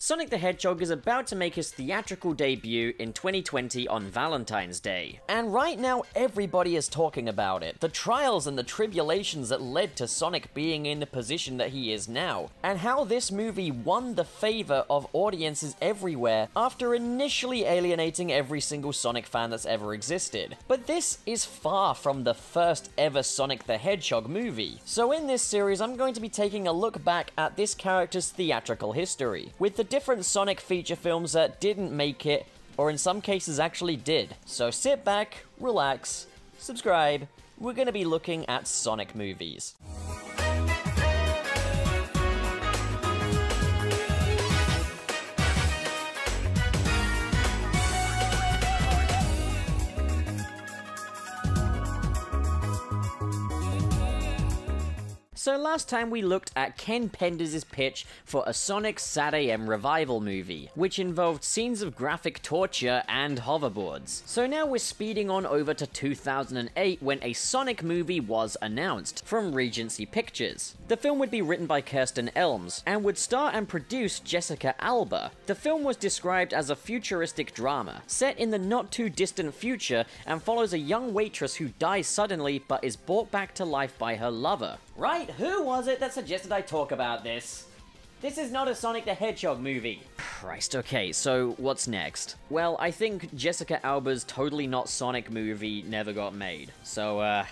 Sonic the Hedgehog is about to make his theatrical debut in 2020 on Valentine's Day. And right now, everybody is talking about it. The trials and the tribulations that led to Sonic being in the position that he is now. And how this movie won the favor of audiences everywhere after initially alienating every single Sonic fan that's ever existed. But this is far from the first ever Sonic the Hedgehog movie. So in this series, I'm going to be taking a look back at this character's theatrical history, with the different Sonic feature films that didn't make it, or in some cases actually did. So sit back, relax, subscribe. We're gonna be looking at Sonic movies. So last time we looked at Ken Penders' pitch for a Sonic SatAM revival movie, which involved scenes of graphic torture and hoverboards. So now we're speeding on over to 2008 when a Sonic movie was announced from Regency Pictures. The film would be written by Kirsten Elms and would star and produce Jessica Alba. The film was described as a futuristic drama, set in the not too distant future and follows a young waitress who dies suddenly but is brought back to life by her lover. Right, who was it that suggested I talk about this? This is not a Sonic the Hedgehog movie. Christ, okay, so what's next? Well, I think Jessica Alba's totally not Sonic movie never got made. So,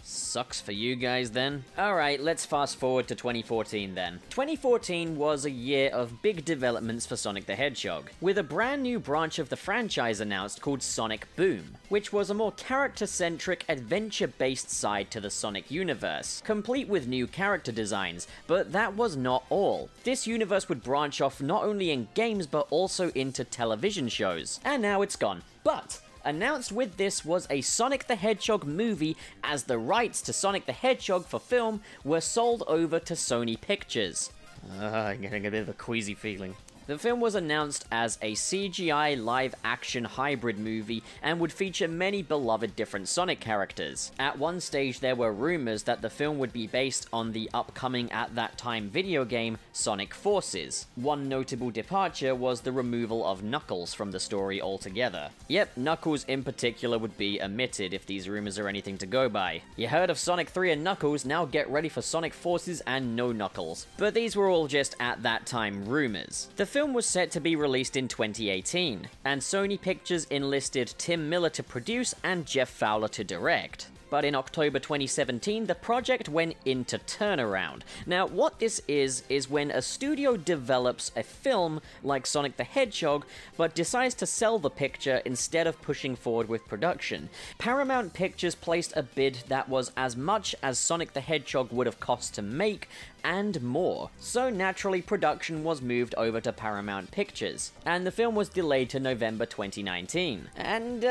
sucks for you guys then. Alright, let's fast forward to 2014 then. 2014 was a year of big developments for Sonic the Hedgehog, with a brand new branch of the franchise announced called Sonic Boom, which was a more character-centric, adventure-based side to the Sonic universe, complete with new character designs, but that was not all. This universe would branch off not only in games but also into television shows, and now it's gone. But announced with this was a Sonic the Hedgehog movie, as the rights to Sonic the Hedgehog for film were sold over to Sony Pictures. I'm getting a bit of a queasy feeling. The film was announced as a CGI live-action hybrid movie and would feature many beloved different Sonic characters. At one stage there were rumors that the film would be based on the upcoming at that time video game Sonic Forces. One notable departure was the removal of Knuckles from the story altogether. Yep, Knuckles in particular would be omitted if these rumors are anything to go by. You heard of Sonic 3 and Knuckles, now get ready for Sonic Forces and no Knuckles. But these were all just at that time rumors. The film was set to be released in 2018, and Sony Pictures enlisted Tim Miller to produce and Jeff Fowler to direct. But in October 2017, the project went into turnaround. Now, what this is when a studio develops a film like Sonic the Hedgehog, but decides to sell the picture instead of pushing forward with production. Paramount Pictures placed a bid that was as much as Sonic the Hedgehog would have cost to make, and more. So naturally, production was moved over to Paramount Pictures, and the film was delayed to November 2019. And,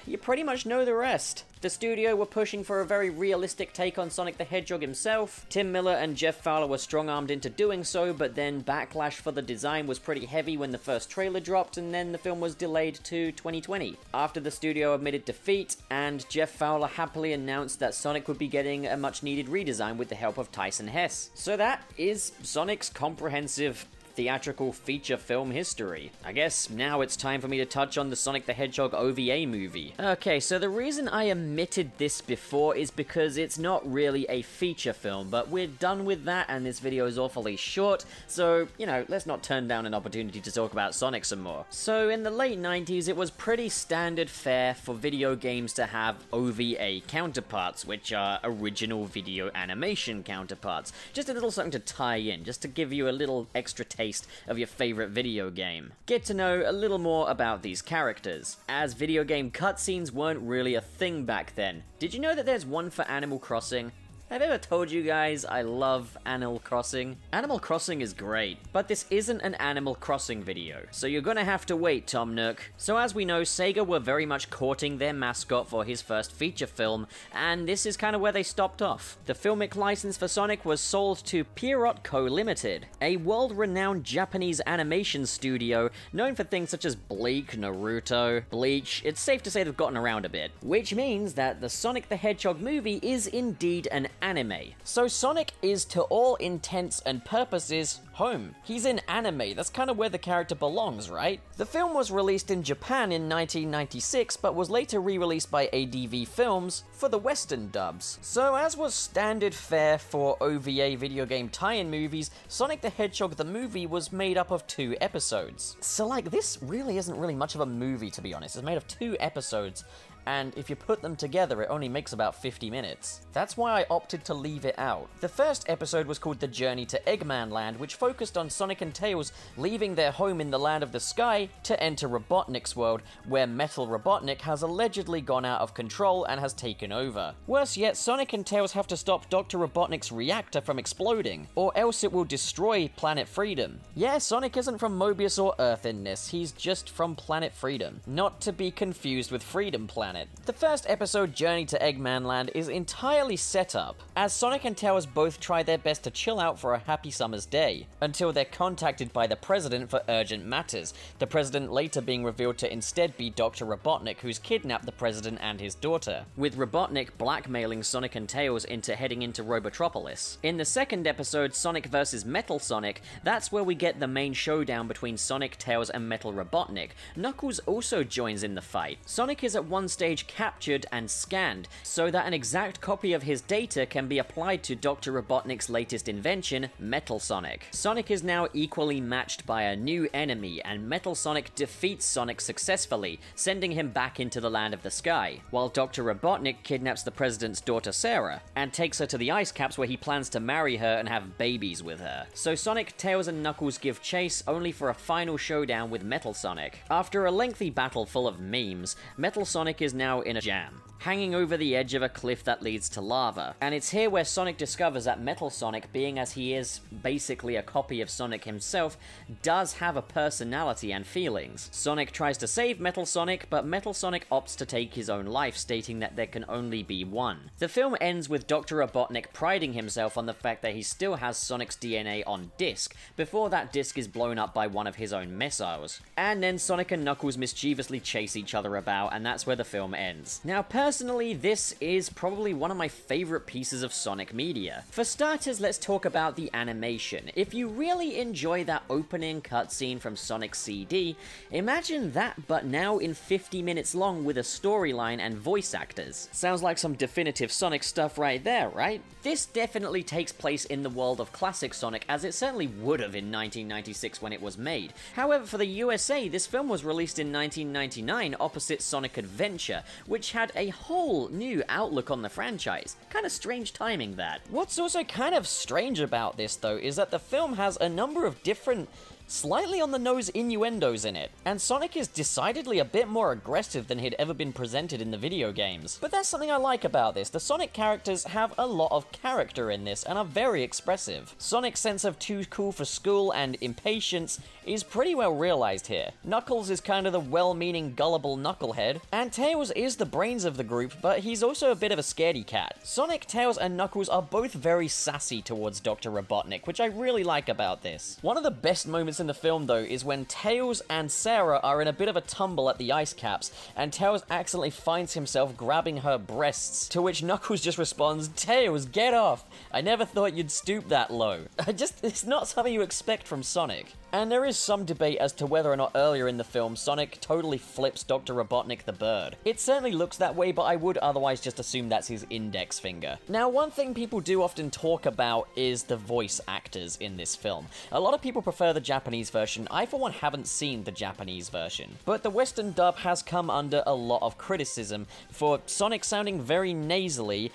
you pretty much know the rest. The studio were pushing for a very realistic take on Sonic the Hedgehog himself. Tim Miller and Jeff Fowler were strong-armed into doing so, but then backlash for the design was pretty heavy when the first trailer dropped, and then the film was delayed to 2020. After the studio admitted defeat, and Jeff Fowler happily announced that Sonic would be getting a much-needed redesign with the help of Tyson Hesse. So that is Sonic's comprehensive theatrical feature film history. I guess now it's time for me to touch on the Sonic the Hedgehog OVA movie. Okay, so the reason I omitted this before is because it's not really a feature film, but we're done with that and this video is awfully short, so, you know, let's not turn down an opportunity to talk about Sonic some more. So in the late 90s, it was pretty standard fare for video games to have OVA counterparts, which are original video animation counterparts. Just a little something to tie in, just to give you a little extra taste of your favorite video game. Get to know a little more about these characters, as video game cutscenes weren't really a thing back then. Did you know that there's one for Animal Crossing? Have I ever told you guys I love Animal Crossing? Animal Crossing is great, but this isn't an Animal Crossing video, so you're gonna have to wait, Tom Nook. So as we know, Sega were very much courting their mascot for his first feature film, and this is kind of where they stopped off. The filmic license for Sonic was sold to Pierrot Co. Limited, a world-renowned Japanese animation studio known for things such as Bleak, Naruto, Bleach. It's safe to say they've gotten around a bit, which means that the Sonic the Hedgehog movie is indeed an anime. So Sonic is, to all intents and purposes, home. He's in anime, that's kind of where the character belongs, right? The film was released in Japan in 1996, but was later re-released by ADV Films for the Western dubs. So as was standard fare for OVA video game tie-in movies, Sonic the Hedgehog the movie was made up of 2 episodes. So like, this really isn't really much of a movie, to be honest. It's made of 2 episodes, and if you put them together, it only makes about 50 minutes. That's why I opted to leave it out. The first episode was called The Journey to Eggmanland, which focused on Sonic and Tails leaving their home in the Land of the Sky to enter Robotnik's world, where Metal Robotnik has allegedly gone out of control and has taken over. Worse yet, Sonic and Tails have to stop Dr. Robotnik's reactor from exploding, or else it will destroy Planet Freedom. Yeah, Sonic isn't from Mobius or Earth in this, he's just from Planet Freedom. Not to be confused with Freedom Planet. The first episode, Journey to Eggmanland, is entirely set up, as Sonic and Tails both try their best to chill out for a happy summer's day, until they're contacted by the President for urgent matters, the President later being revealed to instead be Dr. Robotnik, who's kidnapped the President and his daughter, with Robotnik blackmailing Sonic and Tails into heading into Robotropolis. In the second episode, Sonic vs. Metal Sonic, that's where we get the main showdown between Sonic, Tails, and Metal Robotnik. Knuckles also joins in the fight. Sonic is at one stage captured and scanned, so that an exact copy of his data can be applied to Dr. Robotnik's latest invention, Metal Sonic. Sonic is now equally matched by a new enemy, and Metal Sonic defeats Sonic successfully, sending him back into the Land of the Sky, while Dr. Robotnik kidnaps the President's daughter Sarah, and takes her to the ice caps where he plans to marry her and have babies with her. So Sonic, Tails, and Knuckles give chase, only for a final showdown with Metal Sonic. After a lengthy battle full of memes, Metal Sonic is now in a jam, hanging over the edge of a cliff that leads to lava. And it's here where Sonic discovers that Metal Sonic, being as he is basically a copy of Sonic himself, does have a personality and feelings. Sonic tries to save Metal Sonic, but Metal Sonic opts to take his own life, stating that there can only be one. The film ends with Dr. Robotnik priding himself on the fact that he still has Sonic's DNA on disk, before that disk is blown up by one of his own missiles. And then Sonic and Knuckles mischievously chase each other about, and that's where the film ends. Now, personally, this is probably one of my favorite pieces of Sonic media. For starters, let's talk about the animation. If you really enjoy that opening cutscene from Sonic CD, imagine that but now in 50 minutes long with a storyline and voice actors. Sounds like some definitive Sonic stuff right there, right? This definitely takes place in the world of classic Sonic, as it certainly would have in 1996 when it was made. However, for the USA, this film was released in 1999 opposite Sonic Adventure, which had a whole new outlook on the franchise. Kinda strange timing, that. What's also kind of strange about this, though, is that the film has a number of different slightly on the nose innuendos in it, and Sonic is decidedly a bit more aggressive than he'd ever been presented in the video games. But that's something I like about this. The Sonic characters have a lot of character in this and are very expressive. Sonic's sense of too cool for school and impatience is pretty well realized here. Knuckles is kind of the well-meaning gullible knucklehead, and Tails is the brains of the group, but he's also a bit of a scaredy cat. Sonic, Tails, and Knuckles are both very sassy towards Dr. Robotnik, which I really like about this. One of the best moments in the film, though, is when Tails and Sarah are in a bit of a tumble at the ice caps, and Tails accidentally finds himself grabbing her breasts, to which Knuckles just responds, "Tails, get off! I never thought you'd stoop that low." It's not something you expect from Sonic. And there is some debate as to whether or not earlier in the film, Sonic totally flips Dr. Robotnik the bird. It certainly looks that way, but I would otherwise just assume that's his index finger. Now, one thing people do often talk about is the voice actors in this film. A lot of people prefer the Japanese version. I, for one, haven't seen the Japanese version. But the Western dub has come under a lot of criticism for Sonic sounding very nasally,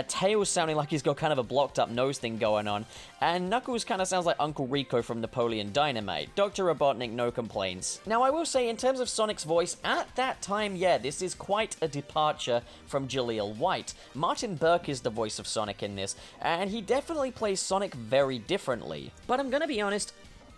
Tails sounding like he's got kind of a blocked up nose thing going on, and Knuckles kind of sounds like Uncle Rico from Napoleon Dynamite. Dr. Robotnik, no complaints. Now, I will say, in terms of Sonic's voice, at that time, yeah, this is quite a departure from Jaleel White. Martin Burke is the voice of Sonic in this, and he definitely plays Sonic very differently. But I'm gonna be honest,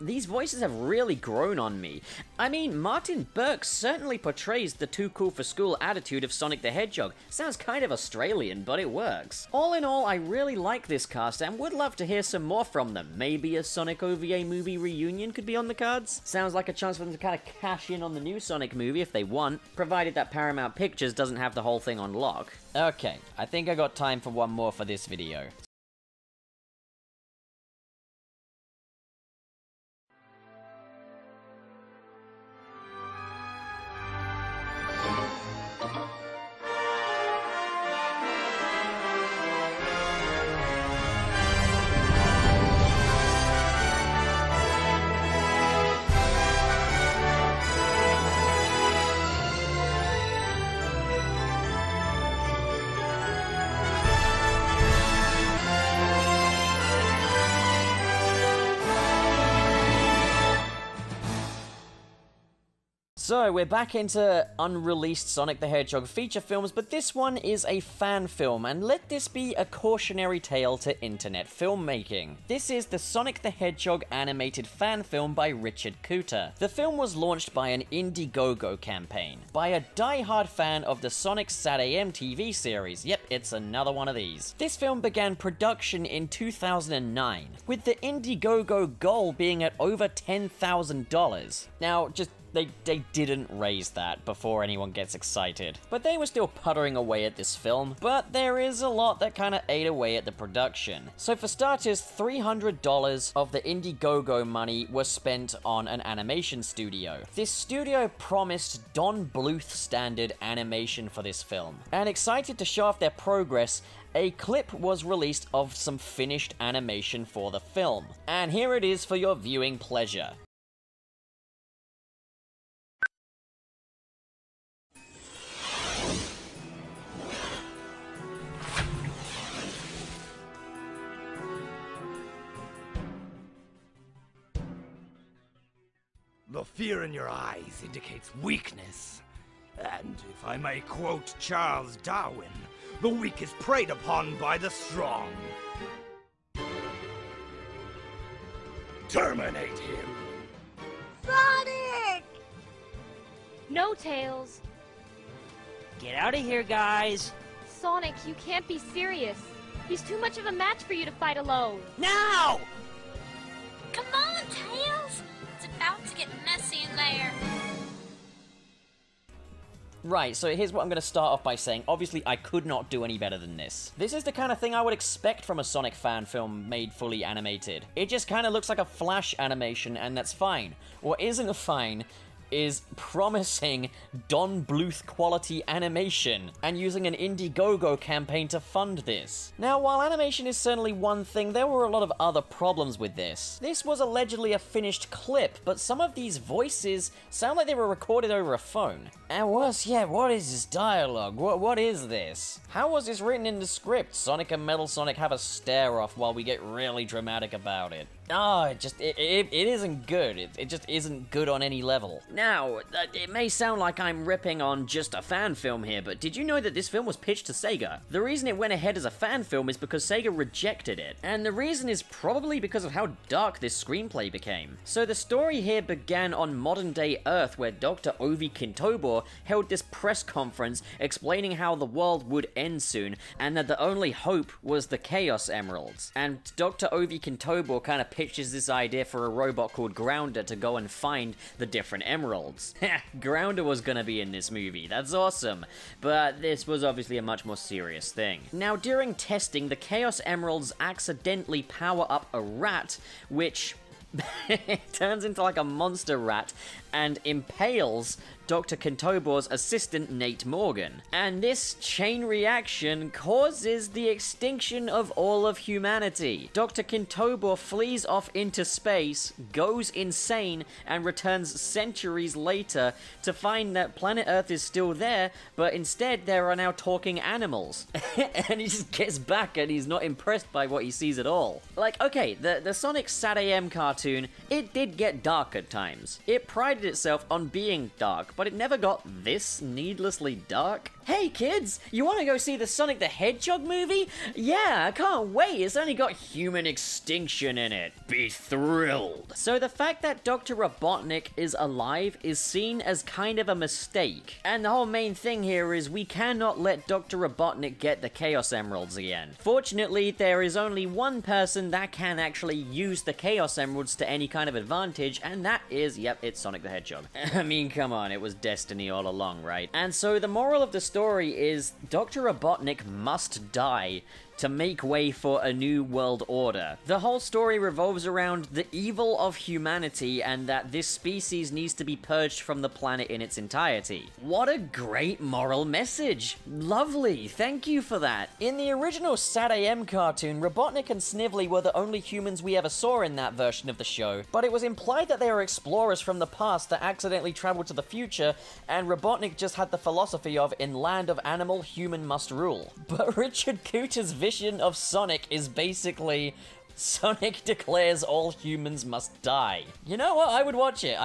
these voices have really grown on me. I mean, Martin Burke certainly portrays the too cool for school attitude of Sonic the Hedgehog. Sounds kind of Australian, but it works. All in all, I really like this cast and would love to hear some more from them. Maybe a Sonic OVA movie reunion could be on the cards? Sounds like a chance for them to kind of cash in on the new Sonic movie if they want, provided that Paramount Pictures doesn't have the whole thing on lock. Okay, I think I got time for one more for this video. So, we're back into unreleased Sonic the Hedgehog feature films, but this one is a fan film, and let this be a cautionary tale to internet filmmaking. This is the Sonic the Hedgehog animated fan film by Richard Cooter. The film was launched by an Indiegogo campaign, by a die-hard fan of the Sonic SatAM TV series. Yep, it's another one of these. This film began production in 2009, with the Indiegogo goal being at over $10,000. Now, They didn't raise that before anyone gets excited. But they were still puttering away at this film, but there is a lot that kind of ate away at the production. So for starters, $300 of the Indiegogo money was spent on an animation studio. This studio promised Don Bluth standard animation for this film. And excited to show off their progress, a clip was released of some finished animation for the film. And here it is for your viewing pleasure. The fear in your eyes indicates weakness. And if I may quote Charles Darwin, the weak is preyed upon by the strong. Terminate him! Sonic! No, Tails. Get out of here, guys! Sonic, you can't be serious. He's too much of a match for you to fight alone. Now! Come on, Tails! It's about to get messy in there. Right, so here's what I'm going to start off by saying. Obviously, I could not do any better than this. This is the kind of thing I would expect from a Sonic fan film made fully animated. It just kind of looks like a Flash animation, and that's fine. What isn't fine is promising Don Bluth quality animation and using an Indiegogo campaign to fund this. Now, while animation is certainly one thing, there were a lot of other problems with this. This was allegedly a finished clip, but some of these voices sound like they were recorded over a phone. And worse yet, what is this dialogue? What is this? How was this written in the script? Sonic and Metal Sonic have a stare-off while we get really dramatic about it. It isn't good. It just isn't good on any level. Now, it may sound like I'm ripping on just a fan film here, but did you know that this film was pitched to Sega? The reason it went ahead as a fan film is because Sega rejected it, and the reason is probably because of how dark this screenplay became. So the story here began on modern-day Earth, where Dr. Ovi Kintobor held this press conference explaining how the world would end soon, and that the only hope was the Chaos Emeralds. And Dr. Ovi Kintobor kind of pitches this idea for a robot called Grounder to go and find the different emeralds. Grounder was gonna be in this movie, that's awesome. But this was obviously a much more serious thing. Now, during testing, the Chaos Emeralds accidentally power up a rat, which turns into like a monster rat and impales Dr. Kintobor's assistant, Nate Morgan. And this chain reaction causes the extinction of all of humanity. Dr. Kintobor flees off into space, goes insane, and returns centuries later to find that planet Earth is still there, but instead there are now talking animals. And he just gets back and he's not impressed by what he sees at all. Like, okay, the Sonic SatAM cartoon cartoon, it did get dark at times. It prided itself on being dark, but it never got this needlessly dark. Hey kids, you wanna go see the Sonic the Hedgehog movie? Yeah, I can't wait, it's only got human extinction in it. Be thrilled. So the fact that Dr. Robotnik is alive is seen as kind of a mistake. And the whole main thing here is we cannot let Dr. Robotnik get the Chaos Emeralds again. Fortunately, there is only one person that can actually use the Chaos Emeralds to any kind of advantage, and that is, yep, it's Sonic the Hedgehog. I mean, come on, it was destiny all along, right? And so the moral of the story is Dr. Robotnik must die to make way for a new world order. The whole story revolves around the evil of humanity and that this species needs to be purged from the planet in its entirety. What a great moral message! Lovely, thank you for that. In the original Sat AM cartoon, Robotnik and Snively were the only humans we ever saw in that version of the show, but it was implied that they were explorers from the past that accidentally traveled to the future, and Robotnik just had the philosophy of, in land of animal, human must rule. But Richard Cooter's vision of Sonic is basically Sonic declares all humans must die. You know what? I would watch it.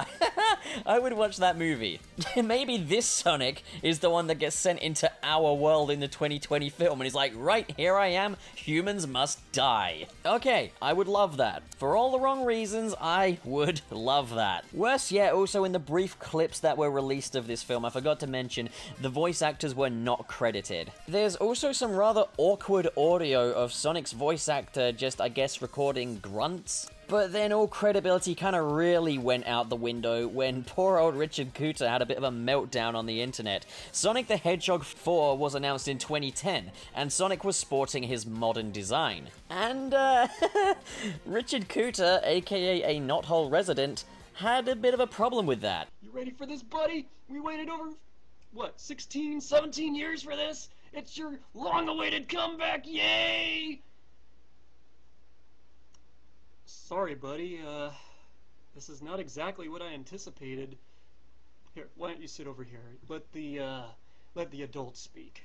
I would watch that movie. Maybe this Sonic is the one that gets sent into our world in the 2020 film and he's like, right, here I am, humans must die. Okay, I would love that. For all the wrong reasons, I would love that. Worse yet, also in the brief clips that were released of this film, I forgot to mention, the voice actors were not credited. There's also some rather awkward audio of Sonic's voice actor just, I guess, recording grunts. But then all credibility kind of really went out the window when poor old Richard Cooter had a bit of a meltdown on the internet. Sonic the Hedgehog 4 was announced in 2010, and Sonic was sporting his modern design. And, Richard Cooter, aka a knothole resident, had a bit of a problem with that. You ready for this, buddy? We waited over, what, 16, 17 years for this? It's your long-awaited comeback, yay! Sorry, buddy, this is not exactly what I anticipated. Here, why don't you sit over here? Let the adults speak.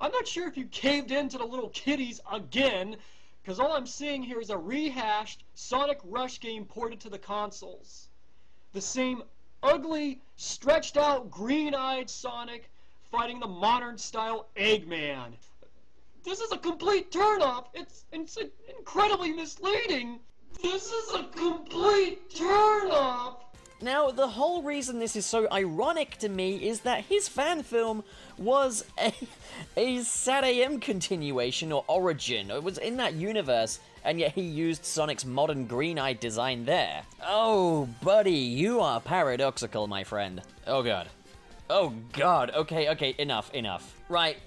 I'm not sure if you caved in to the little kiddies again, because all I'm seeing here is a rehashed Sonic Rush game ported to the consoles. The same ugly, stretched-out, green-eyed Sonic fighting the modern-style Eggman. This is a complete turn-off. It's incredibly misleading. This is a complete turn-off! Now, the whole reason this is so ironic to me is that his fan film was a Sat AM continuation or origin. It was in that universe, and yet he used Sonic's modern green-eyed design there. Oh, buddy, you are paradoxical, my friend. Oh god. Oh god, okay, enough. Right,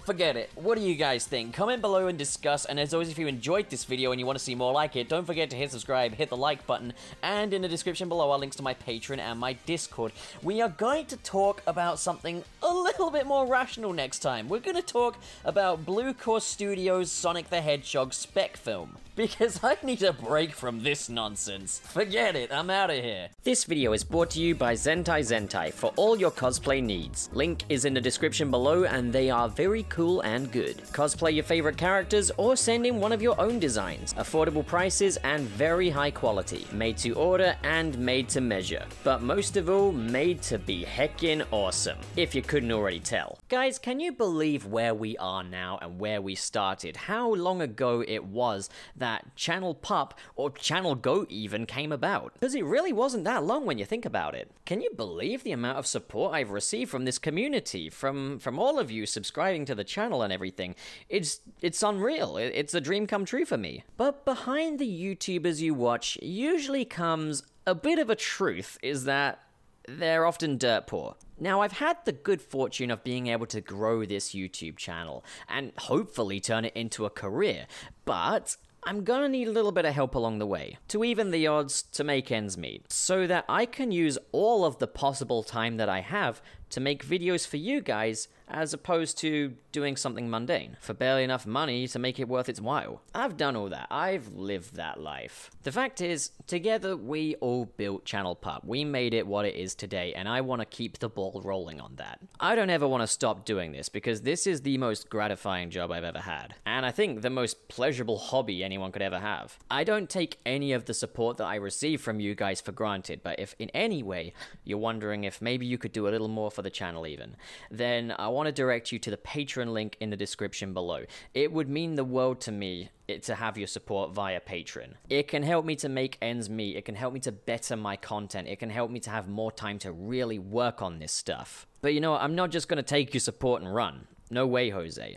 forget it. What do you guys think? Comment below and discuss, and as always, if you enjoyed this video and you want to see more like it, don't forget to hit subscribe, hit the like button, and in the description below are links to my Patreon and my Discord. We are going to talk about something a little bit more rational next time. We're going to talk about Blue Core Studios' Sonic the Hedgehog spec film. Because I need a break from this nonsense. Forget it, I'm out of here. This video is brought to you by Zentai for all your cosplay needs. Link is in the description below and they are very cool and good. Cosplay your favorite characters or send in one of your own designs. Affordable prices and very high quality. Made to order and made to measure. But most of all, made to be heckin' awesome. If you couldn't already tell. Guys, can you believe where we are now and where we started? How long ago it was that Channel Pup, or Channel Go even, came about. Because it really wasn't that long when you think about it. Can you believe the amount of support I've received from this community, from all of you subscribing to the channel and everything? It's unreal. It's a dream come true for me. But behind the YouTubers you watch usually comes a bit of a truth, is that they're often dirt poor. Now, I've had the good fortune of being able to grow this YouTube channel, and hopefully turn it into a career, but I'm gonna need a little bit of help along the way, to even the odds, to make ends meet, so that I can use all of the possible time that I have to make videos for you guys as opposed to doing something mundane for barely enough money to make it worth its while. I've done all that. I've lived that life. The fact is, together we all built Channel Pup. We made it what it is today, and I want to keep the ball rolling on that. I don't ever want to stop doing this, because this is the most gratifying job I've ever had, and I think the most pleasurable hobby anyone could ever have. I don't take any of the support that I receive from you guys for granted, but if in any way you're wondering if maybe you could do a little more for the channel even, then I want to direct you to the Patreon link in the description below. It would mean the world to me to have your support via Patreon. It can help me to make ends meet, it can help me to better my content, it can help me to have more time to really work on this stuff. But you know what, I'm not just going to take your support and run. No way, Jose.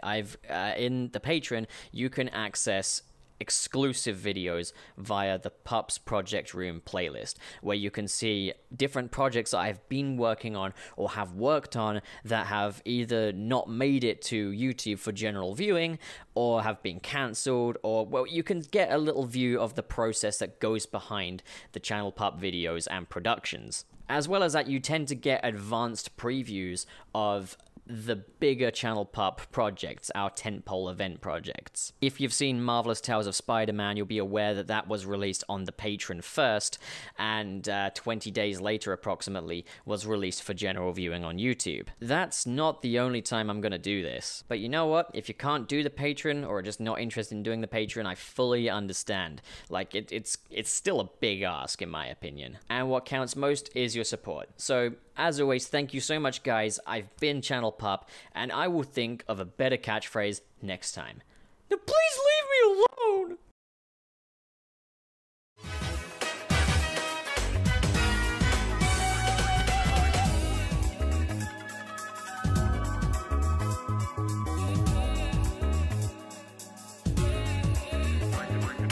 In the Patreon, you can access exclusive videos via the Pups Project Room playlist, where you can see different projects that I've been working on or have worked on that have either not made it to YouTube for general viewing or have been cancelled, or, well, you can get a little view of the process that goes behind the Channel Pup videos and productions. As well as that, you tend to get advanced previews of the bigger Channel Pup projects, our tentpole event projects. If you've seen Marvelous Tales of Spider-Man, you'll be aware that that was released on the Patreon first, and 20 days later approximately was released for general viewing on YouTube. That's not the only time I'm gonna do this. But you know what? If you can't do the Patreon, or are just not interested in doing the Patreon, I fully understand. Like, it's still a big ask in my opinion. And what counts most is your support. So, as always, thank you so much, guys. I've been Channel Pup, and I will think of a better catchphrase next time. Now please leave!